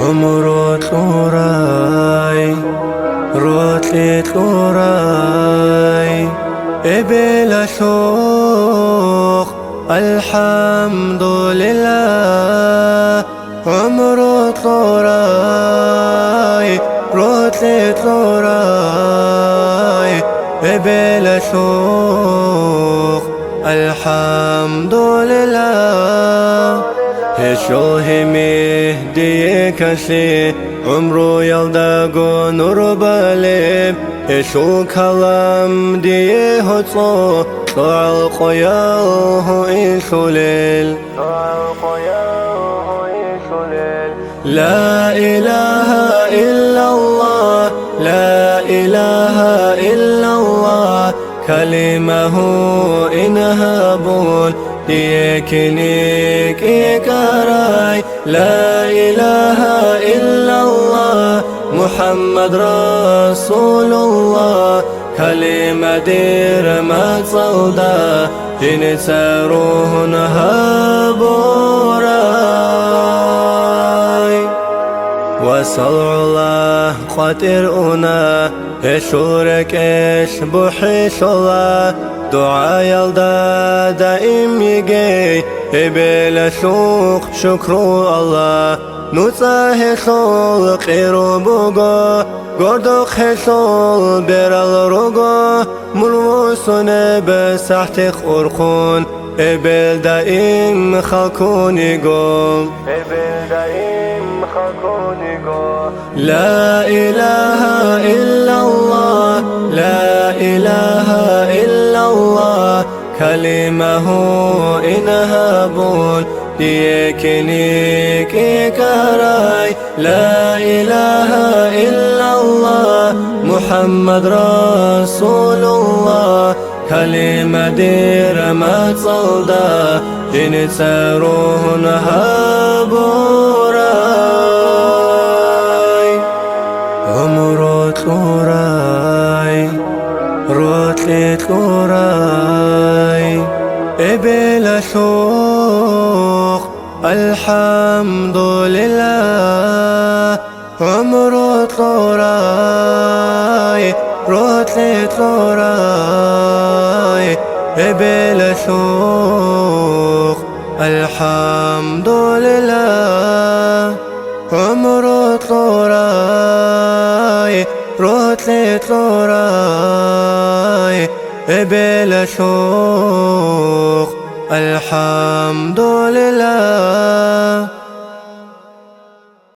عمرو تلوراي روتلي تلوراي بلا شوق الحمد لله. عمرو تلوراي روتلي تلوراي بلا شوق الحمد لله. هشوه مهدي كشي عمرو يلدغو نور بالب هشو كلام دي هتصو طعل قياه إنشلل لا إله إلا الله لا إله إلا الله كلمه إنها بول ديكنيك إكراي لا إله إلا الله محمد رسول الله كلمة دير ما تصودا جنسروه نهابوراي وصلوا الله قاترؤنا اشورك اش بوحيش الله دعاء يلدا دائم يجي بلا شوق شكرو الله نوصاه شول قيرو بوغو قردو خشول برال روغو ملوسون بسحتق أرخون ابل دائم خلقوني قوم لا إله إلا الله لا إله إلا الله كلمه إنها بول ديكنيك إكراي لا إله إلا الله محمد رسول الله كلمة دير ما تصلدا جنسروه نهابوراي. عمرو تلوراي روتلي تلوراي بلا شوق الحمد لله. عمرو تلوراي روتلي تلوراي بلا شوق الحمد لله. عمرو تلوراي روتلي تلوراي بلا شوق الحمد لله.